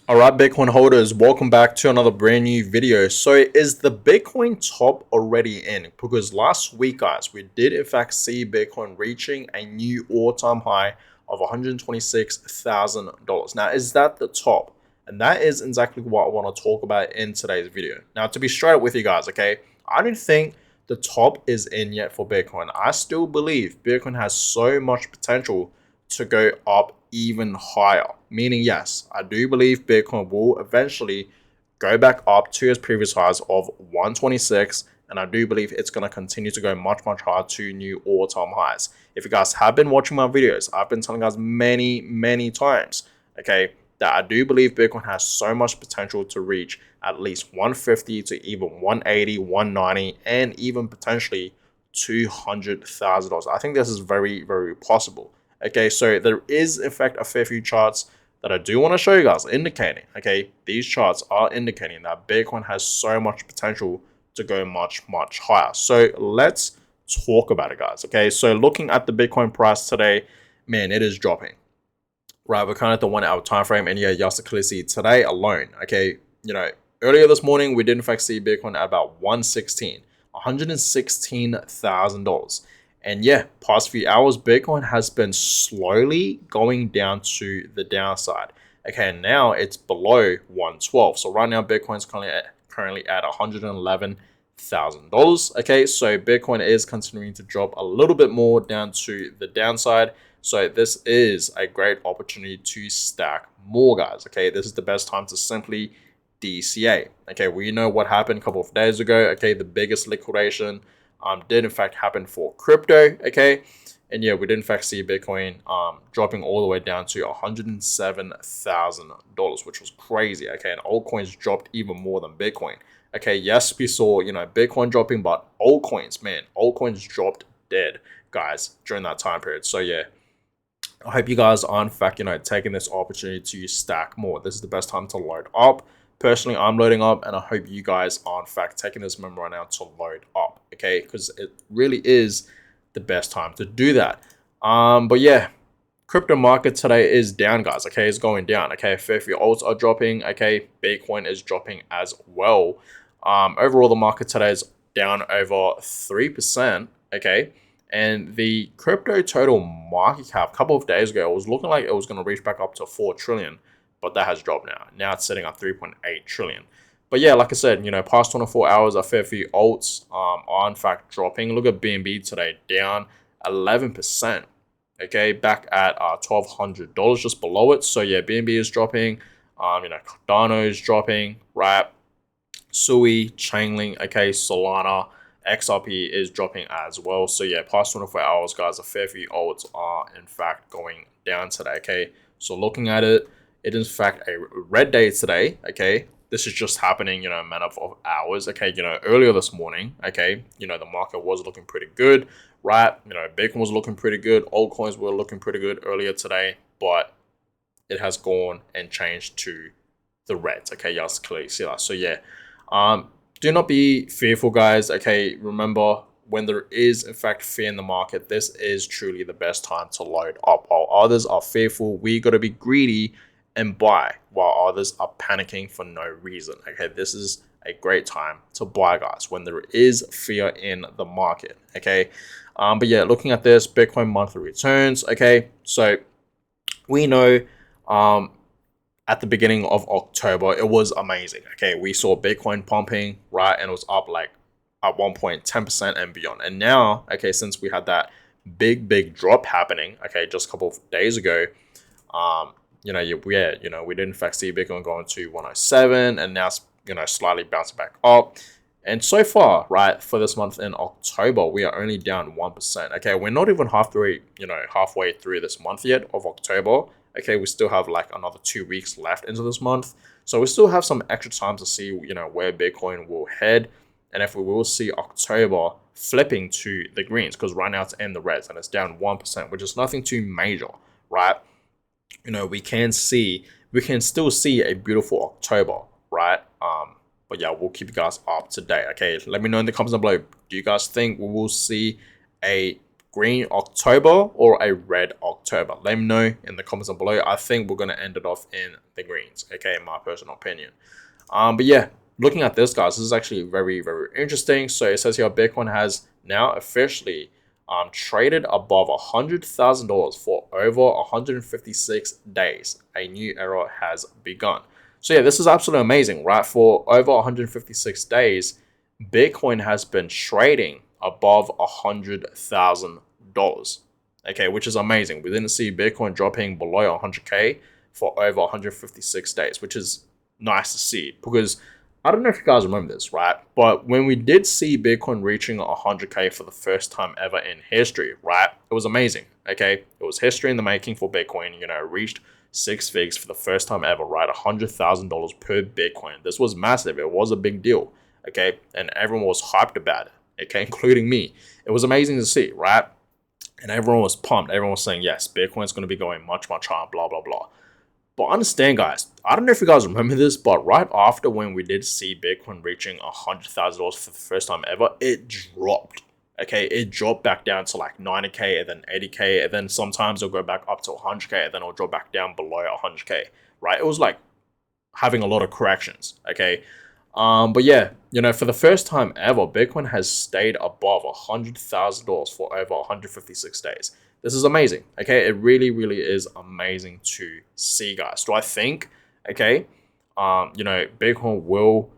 Alright, Bitcoin holders, welcome back to another brand new video. So is the Bitcoin top already in? Because last week, guys, we did in fact see Bitcoin reaching a new all-time high of $126,000. Now, is that the top? And that is exactly what I want to talk about in today's video. Now, to be straight up with you guys, okay, I don't think the top is in yet for Bitcoin. I still believe Bitcoin has so much potential to go up even higher. Meaning, yes, I do believe Bitcoin will eventually go back up to its previous highs of 126, and I do believe it's going to continue to go much higher to new all-time highs. If you guys have been watching my videos, I've been telling you guys many times, okay, that I do believe Bitcoin has so much potential to reach at least 150 to even 180, 190, and even potentially $200,000. I think this is very possible. Okay, so there is in fact a fair few charts that I do want to show you guys indicating, okay, these charts are indicating that Bitcoin has so much potential to go much higher. So let's talk about it, guys. Okay, so looking at the Bitcoin price today, man, it is dropping. Right, we're kind of at the 1 hour time frame, and yeah, you guys clearly see today alone. Okay, earlier this morning we did in fact see Bitcoin at about 116, $116,000. And yeah, past few hours, Bitcoin has been slowly going down to the downside. Okay, now it's below 112. So right now, Bitcoin's currently at $111,000. Okay, so Bitcoin is continuing to drop a little bit more down to the downside. So this is a great opportunity to stack more, guys. Okay, this is the best time to simply DCA. Okay, we know what happened a couple of days ago. Okay, the biggest liquidation did in fact happen for crypto. Okay, and yeah, we did in fact see Bitcoin dropping all the way down to $107,000, which was crazy. Okay, and altcoins dropped even more than Bitcoin. Okay, yes, we saw Bitcoin dropping, but altcoins dropped dead, guys, during that time period. So yeah, I hope you guys are in fact taking this opportunity to stack more. This is the best time to load up. Personally, I'm loading up, and I hope you guys are in fact taking this moment right now to load up, okay? Because it really is the best time to do that. But yeah, crypto market today is down, guys. Okay, it's going down. Okay, fair few alts are dropping. Okay, Bitcoin is dropping as well. Overall, the market today is down over 3%. Okay, and the crypto total market cap a couple of days ago, it was looking like it was going to reach back up to 4 trillion, but that has dropped now. Now it's sitting at 3.8 trillion. But yeah, like I said, past 24 hours, a fair few alts are in fact dropping. Look at BNB today, down 11%. Okay, back at $1,200, just below it. So yeah, BNB is dropping. Cardano is dropping, right? Sui, Chainlink, okay, Solana, XRP is dropping as well. So yeah, past 24 hours, guys, a fair few alts are in fact going down today. Okay, so looking at it, it is in fact a red day today. Okay, this is just happening, a matter of hours. Okay, earlier this morning, okay, the market was looking pretty good, right? Bitcoin was looking pretty good, altcoins were looking pretty good earlier today, but it has gone and changed to the reds. Okay, y'all clearly see that. So yeah, do not be fearful, guys. Okay, remember, when there is in fact fear in the market, this is truly the best time to load up. While others are fearful, we got to be greedy and buy, while others are panicking for no reason. Okay, this is a great time to buy, guys, when there is fear in the market. Okay, but yeah, looking at this Bitcoin monthly returns. Okay, so we know at the beginning of October, it was amazing. Okay, we saw Bitcoin pumping, right? And it was up like at one point 10% and beyond. And now, okay, since we had that big drop happening, okay, just a couple of days ago, we did in fact see Bitcoin going to 107, and now it's slightly bouncing back up. And so far, right, for this month in October, we are only down 1%. Okay, we're not even halfway through this month yet of October. Okay, we still have like another 2 weeks left into this month. So we still have some extra time to see, where Bitcoin will head, and if we will see October flipping to the greens, because right now it's in the reds and it's down 1%, which is nothing too major, right? We can still see a beautiful October, right? But yeah, we'll keep you guys up to date. Okay, let me know in the comments down below. Do you guys think we will see a green October or a red October? Let me know in the comments down below. I think we're going to end it off in the greens, okay, in my personal opinion. But yeah, looking at this, guys, this is actually very, very interesting. So it says here Bitcoin has now officially traded above $100,000 for over 156 days. A new era has begun. So yeah, this is absolutely amazing, right? For over 156 days, Bitcoin has been trading above $100,000. Okay, which is amazing. We didn't see Bitcoin dropping below 100K for over 156 days, which is nice to see, because I don't know if you guys remember this, right? But when we did see Bitcoin reaching 100K for the first time ever in history, right? It was amazing, okay? It was history in the making for Bitcoin, you know, reached six figs for the first time ever, right? $100,000 per Bitcoin. This was massive. It was a big deal, okay? And everyone was hyped about it, okay? Including me. It was amazing to see, right? And everyone was pumped. Everyone was saying, yes, Bitcoin's going to be going much, much higher, blah, blah, blah. But understand, guys, I don't know if you guys remember this, but right after when we did see Bitcoin reaching $100,000 for the first time ever, it dropped. Okay, it dropped back down to like 90K and then 80K, and then sometimes it'll go back up to 100K and then it'll drop back down below 100K, right? It was like having a lot of corrections, okay? But yeah, you know, for the first time ever, Bitcoin has stayed above $100,000 for over 156 days. This is amazing, okay? It really, really is amazing to see, guys. Do I think, okay, you know, Bitcoin will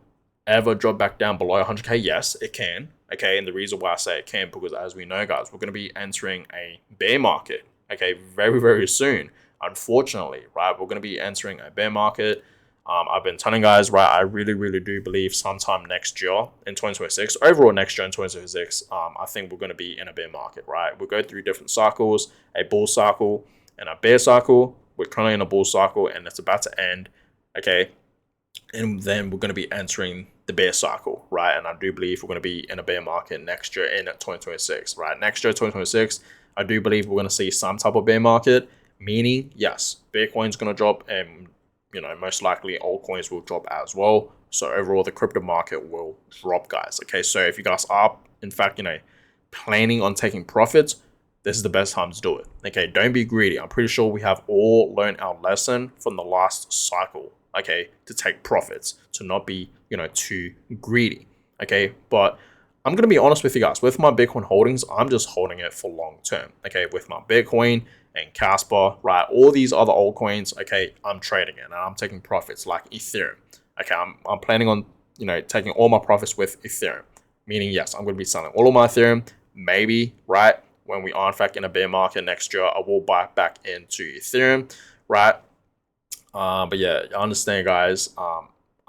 ever drop back down below 100K? Yes, it can, okay? And the reason why I say it can, because as we know, guys, we're going to be entering a bear market, okay, very, very soon, unfortunately, right? We're going to be entering a bear market. I've been telling guys, right, I really, really do believe sometime next year in 2026, overall next year in 2026, I think we're going to be in a bear market, right? We'll go through different cycles, a bull cycle and a bear cycle. We're currently in a bull cycle and it's about to end, okay? And then we're going to be entering the bear cycle, right? And I do believe we're going to be in a bear market next year in 2026, right? Next year, 2026, I do believe we're going to see some type of bear market, meaning, yes, Bitcoin's going to drop and you know, most likely altcoins will drop as well. So overall, the crypto market will drop, guys. Okay, so if you guys are, in fact, you know, planning on taking profits, this is the best time to do it. Okay, don't be greedy. I'm pretty sure we have all learned our lesson from the last cycle, okay, to take profits, to not be, you know, too greedy, okay? But I'm going to be honest with you guys. With my Bitcoin holdings, I'm just holding it for long term, okay? With my Bitcoin and Casper, right? All these other altcoins, okay, I'm trading it and I'm taking profits like Ethereum. Okay, I'm planning on, you know, taking all my profits with Ethereum. Meaning, yes, I'm going to be selling all of my Ethereum. Maybe, right, when we are in fact in a bear market next year, I will buy back into Ethereum, right? But yeah, understand, guys.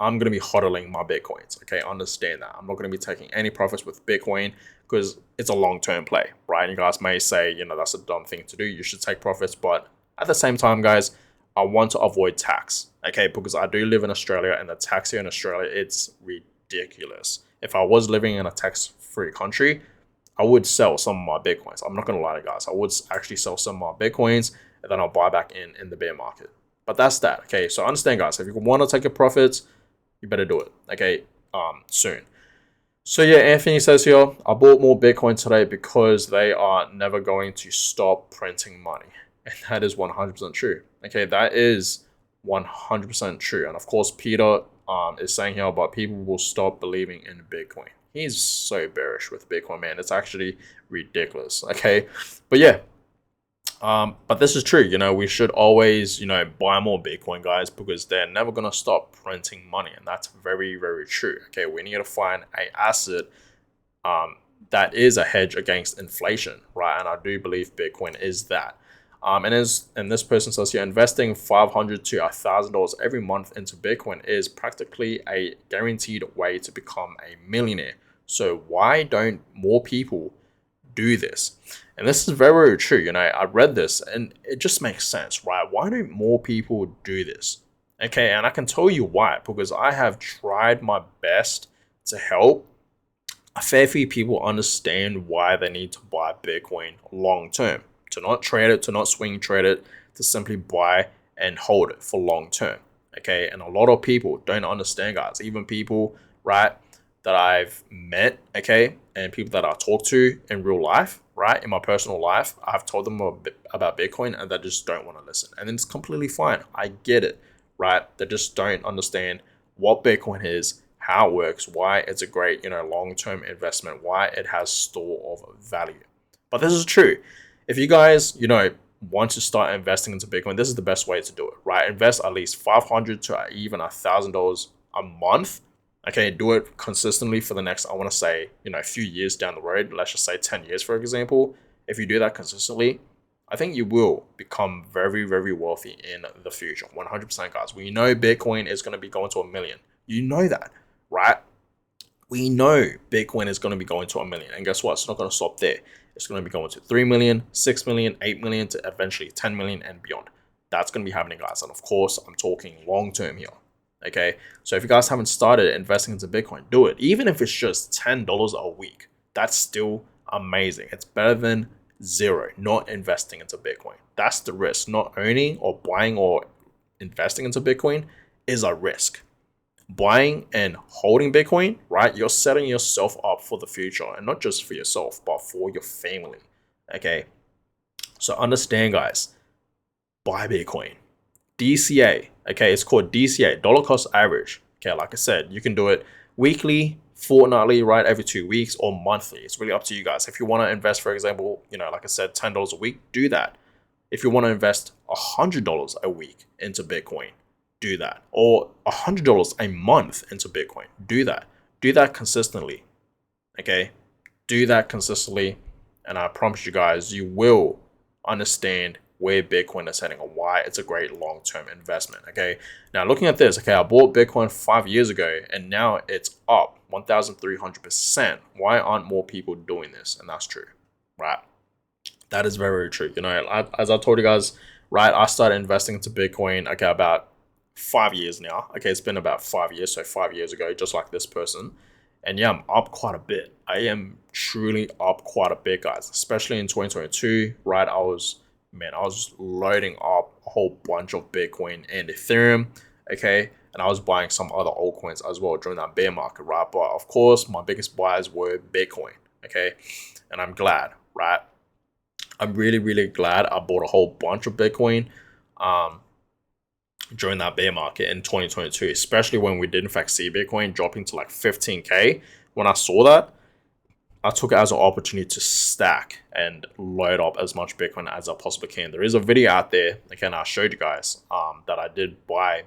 I'm going to be hodling my Bitcoins. Okay, understand that. I'm not going to be taking any profits with Bitcoin because it's a long-term play, right? And you guys may say, you know, that's a dumb thing to do. You should take profits. But at the same time, guys, I want to avoid tax, okay? Because I do live in Australia and the tax here in Australia, it's ridiculous. If I was living in a tax-free country, I would sell some of my Bitcoins. I'm not going to lie to you guys. I would actually sell some of my Bitcoins and then I'll buy back in the bear market. But that's that, okay? So understand, guys, if you want to take your profits, you better do it, okay, soon. So yeah, Anthony says here, I bought more Bitcoin today because they are never going to stop printing money. And that is 100% true. Okay, that is 100% true. And of course, Peter is saying here about people will stop believing in Bitcoin. He's so bearish with Bitcoin, man. It's actually ridiculous, okay? But yeah, but this is true. You know, we should always, you know, buy more Bitcoin, guys, because they're never going to stop printing money. And that's very, very true. Okay, we need to find an asset that is a hedge against inflation, right? And I do believe Bitcoin is that. And this person says here, investing $500 to $1,000 every month into Bitcoin is practically a guaranteed way to become a millionaire. So why don't more people do this? And this is very, very true. You know, I read this and it just makes sense, right? Why don't more people do this? Okay, and I can tell you why, because I have tried my best to help a fair few people understand why they need to buy Bitcoin long term, to not trade it, to not swing trade it, to simply buy and hold it for long term. Okay, and a lot of people don't understand, guys. Even people, right, that I've met, okay, and people that I talk to in real life, right, in my personal life, I've told them about Bitcoin and they just don't want to listen. And it's completely fine. I get it, right? They just don't understand what Bitcoin is, how it works, why it's a great, long-term investment, why it has store of value. But this is true. If you guys, want to start investing into Bitcoin, this is the best way to do it, right? Invest at least $500 to even $1,000 a month. Okay, do it consistently for the next, I want to say, a few years down the road. Let's just say 10 years, for example. If you do that consistently, I think you will become very, very wealthy in the future. 100%, guys. We know Bitcoin is going to be going to 1 million. You know that, right? We know Bitcoin is going to be going to 1 million. And guess what? It's not going to stop there. It's going to be going to 3 million, 6 million, 8 million, to eventually 10 million and beyond. That's going to be happening, guys. And of course, I'm talking long term here. Okay. So if you guys haven't started investing into Bitcoin, do it. Even if it's just $10 a week, that's still amazing. It's better than zero, not investing into Bitcoin. That's the risk. Not owning or buying or investing into Bitcoin is a risk. Buying and holding Bitcoin, right? You're setting yourself up for the future, and not just for yourself, but for your family. Okay. So understand, guys, buy Bitcoin. DCA, okay, it's called DCA, dollar cost average. Okay, like I said, you can do it weekly, fortnightly, right, every 2 weeks, or monthly. It's really up to you guys. If you want to invest, for example, like I said, $10 a week, do that. If you want to invest $100 a week into Bitcoin, do that. Or $100 a month into Bitcoin, do that. Do that consistently. Okay, do that consistently, and I promise you guys, you will understand where Bitcoin is heading and why it's a great long-term investment. Okay, now looking at this, okay, I bought Bitcoin 5 years ago and now it's up 1,300%. Why aren't more people doing this? And that's true, right? That is very, very true. As I told you guys, right, I started investing into Bitcoin, okay, about 5 years now. Okay, it's been about 5 years, so 5 years ago, just like this person. And yeah, I'm up quite a bit. I am truly up quite a bit, guys, especially in 2022, right? I was loading up a whole bunch of Bitcoin and Ethereum, okay? And I was buying some other altcoins as well during that bear market, right? But of course, my biggest buys were Bitcoin, okay? And I'm glad, right? I'm really, really glad I bought a whole bunch of Bitcoin during that bear market in 2022, especially when we did in fact see Bitcoin dropping to like 15K. When I saw that, I took it as an opportunity to stack and load up as much Bitcoin as I possibly can. There is a video out there, again, I showed you guys, that I did buy,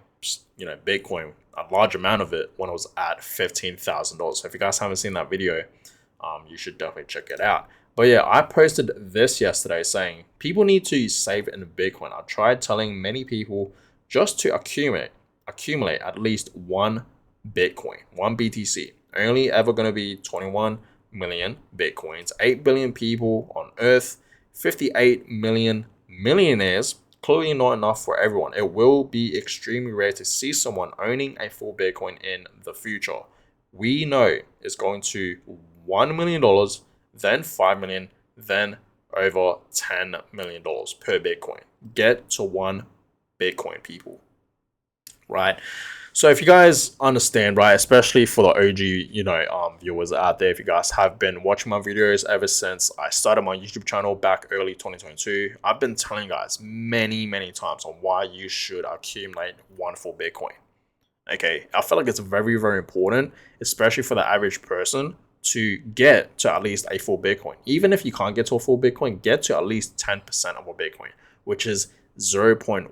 Bitcoin, a large amount of it when it was at $15,000. So if you guys haven't seen that video, you should definitely check it out. But yeah, I posted this yesterday saying people need to save in Bitcoin. I tried telling many people just to accumulate at least one Bitcoin, one BTC. Only ever going to be 21 million Bitcoins, 8 billion people on Earth, 58 million millionaires. Clearly not enough for everyone. It will be extremely rare to see someone owning a full Bitcoin in the future. We know it's going to $1 million, then 5 million, then over $10 million per Bitcoin. Get to one Bitcoin, people, right? So if you guys understand, right, especially for the OG, viewers out there, if you guys have been watching my videos ever since I started my YouTube channel back early 2022, I've been telling you guys many, many times on why you should accumulate one full Bitcoin. Okay, I feel like it's very, very important, especially for the average person, to get to at least a full Bitcoin. Even if you can't get to a full Bitcoin, get to at least 10% of a Bitcoin, which is 0.1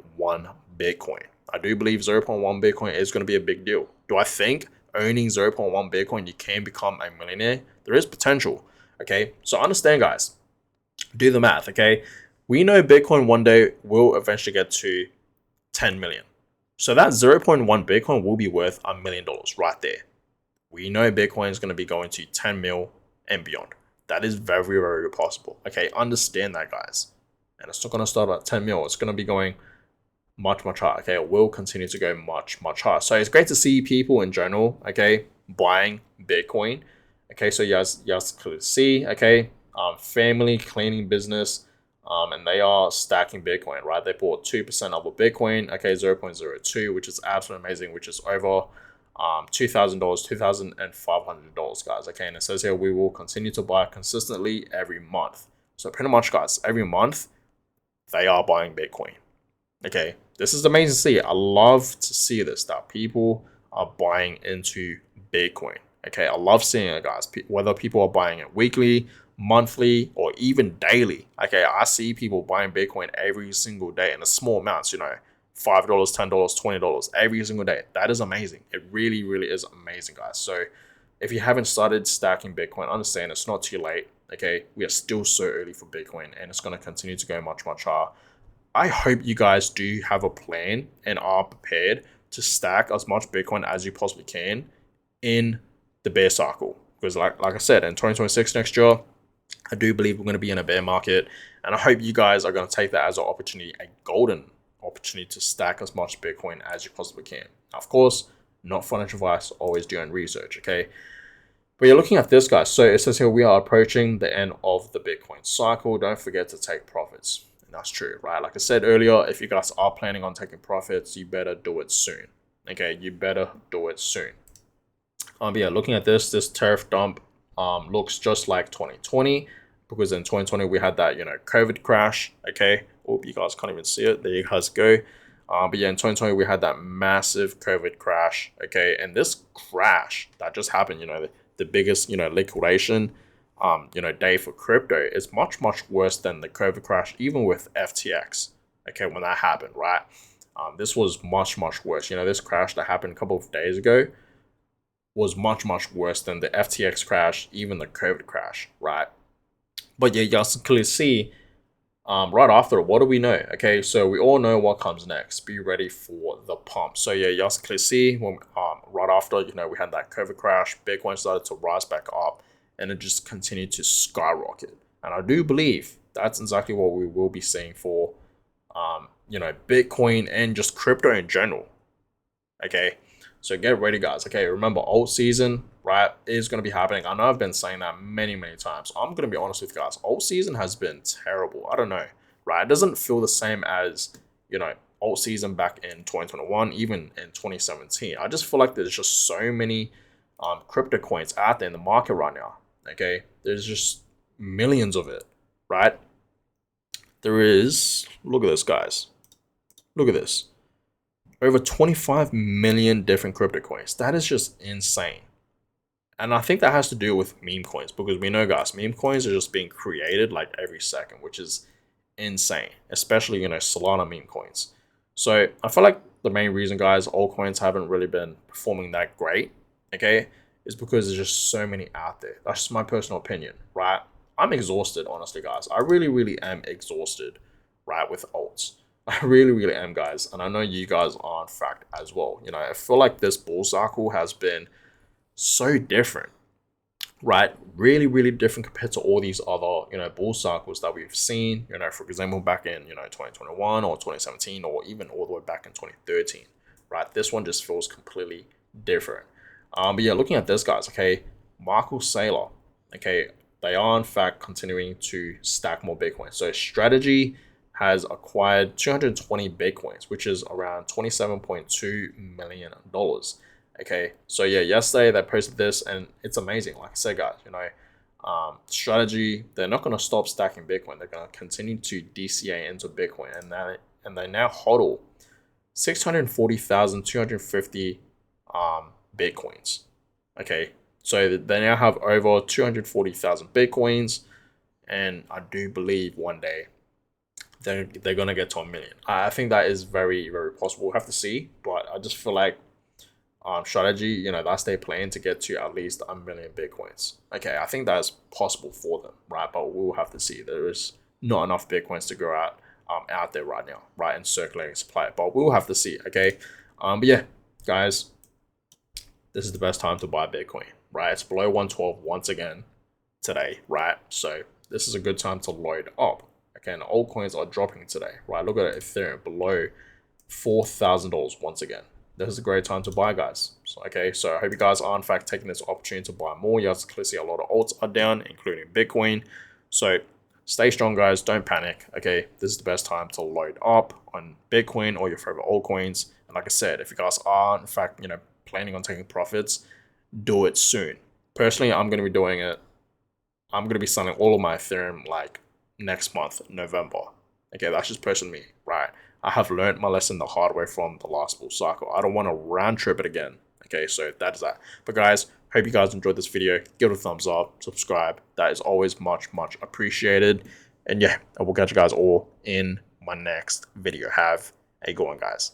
Bitcoin. I do believe 0.1 Bitcoin is going to be a big deal. Do I think owning 0.1 Bitcoin, you can become a millionaire? There is potential. Okay, so understand, guys. Do the math. Okay, we know Bitcoin one day will eventually get to 10 million. So that 0.1 Bitcoin will be worth $1 million right there. We know Bitcoin is going to be going to 10 mil and beyond. That is very, very possible. Okay, understand that, guys. And it's not going to start at 10 mil. It's going to be going much, much higher. Okay, it will continue to go much, much higher. So it's great to see people in general, okay, buying Bitcoin. Okay, so you guys could see, okay, family cleaning business, and they are stacking Bitcoin, right? They bought 2% of a Bitcoin, okay, 0.02, which is absolutely amazing, which is over $2,000, $2,500, guys. Okay, and it says here we will continue to buy consistently every month. So pretty much, guys, every month they are buying Bitcoin. Okay, this is amazing to see. I love to see this, that people are buying into Bitcoin. Okay, I love seeing it, guys. Whether people are buying it weekly, monthly, or even daily. Okay, I see people buying Bitcoin every single day in a small amounts, $5, $10, $20 every single day. That is amazing. It really, really is amazing, guys. So if you haven't started stacking Bitcoin, understand it's not too late. Okay, we are still so early for Bitcoin, and it's going to continue to go much, much higher. I hope you guys do have a plan and are prepared to stack as much Bitcoin as you possibly can in the bear cycle. Because like I said, in 2026 next year, I do believe we're going to be in a bear market. And I hope you guys are going to take that as an opportunity, a golden opportunity to stack as much Bitcoin as you possibly can. Now, of course, not financial advice, always doing research, okay? But you're looking at this, guys. So it says here we are approaching the end of the Bitcoin cycle. Don't forget to take profits. And that's true, right? Like I said earlier, if you guys are planning on taking profits, you better do it soon. Okay, you better do it soon. But yeah, looking at this tariff dump looks just like 2020, because in 2020 we had that COVID crash. Okay, oh, you guys can't even see it. There you guys go. But yeah, in 2020 we had that massive COVID crash. Okay, and this crash that just happened, the biggest liquidation day for crypto is much, much worse than the COVID crash, even with FTX. Okay, when that happened, right? This was much, much worse. This crash that happened a couple of days ago was much, much worse than the FTX crash, even the COVID crash, right? But yeah, y'all can clearly see right after, what do we know? Okay, so we all know what comes next. Be ready for the pump. So yeah, y'all can clearly see when right after, we had that COVID crash, Bitcoin started to rise back up, and it just continued to skyrocket. And I do believe that's exactly what we will be seeing for, Bitcoin and just crypto in general. Okay, so get ready, guys. Okay, remember, alt season, right, is going to be happening. I know I've been saying that many, many times. I'm going to be honest with you guys. Alt season has been terrible. I don't know, right? It doesn't feel the same as, alt season back in 2021, even in 2017. I just feel like there's just so many crypto coins out there in the market right now. Okay, there's just millions of it, right? There is, look at this, guys. Look at this. Over 25 million different crypto coins. That is just insane. And I think that has to do with meme coins, because we know, guys, meme coins are just being created like every second, which is insane, especially, Solana meme coins. So I feel like the main reason, guys, altcoins haven't really been performing that great, okay, is because there's just so many out there. That's just my personal opinion, right? I'm exhausted, honestly, guys. I really, really am exhausted, right, with alts. I really, really am, guys. And I know you guys are, in fact, as well. I feel like this bull cycle has been so different, right? Really, really different compared to all these other, bull cycles that we've seen, for example, back in, 2021 or 2017, or even all the way back in 2013, right? This one just feels completely different. But yeah, looking at this, guys, okay, Michael Saylor, okay, they are, in fact, continuing to stack more Bitcoin. So Strategy has acquired 220 Bitcoins, which is around $27.2 million. Okay, so yeah, yesterday they posted this, and it's amazing. Like I said, guys, Strategy, they're not going to stop stacking Bitcoin. They're going to continue to DCA into Bitcoin, and they now hodl 640,250 Bitcoins. Okay, so they now have over 240,000 Bitcoins, and I do believe one day they're going to get to 1 million. I think that is very, very possible. We'll have to see, but I just feel like Strategy, that's their plan, to get to at least 1 million Bitcoins. Okay, I think that's possible for them, right? But we'll have to see. There is not enough Bitcoins to go out there right now, right, in circulating supply. But we'll have to see, okay? But yeah, guys, this is the best time to buy Bitcoin, right? It's below 112 once again today, right? So this is a good time to load up. Okay, and altcoins are dropping today, right? Look at Ethereum below $4,000 once again. This is a great time to buy, guys. So, okay, so I hope you guys are, in fact, taking this opportunity to buy more. You guys clearly see a lot of alts are down, including Bitcoin. So stay strong, guys. Don't panic. Okay, this is the best time to load up on Bitcoin or your favorite altcoins. And like I said, if you guys are, in fact, planning on taking profits, do it soon. Personally, I'm going to be doing it. I'm going to be selling all of my Ethereum like next month, November. Okay, that's just personally me, right? I have learned my lesson the hard way from the last bull cycle. I don't want to round trip it again. Okay, so that is that. But guys, hope you guys enjoyed this video. Give it a thumbs up, subscribe. That is always much appreciated. And yeah, I will catch you guys all in my next video. Have a good one, guys.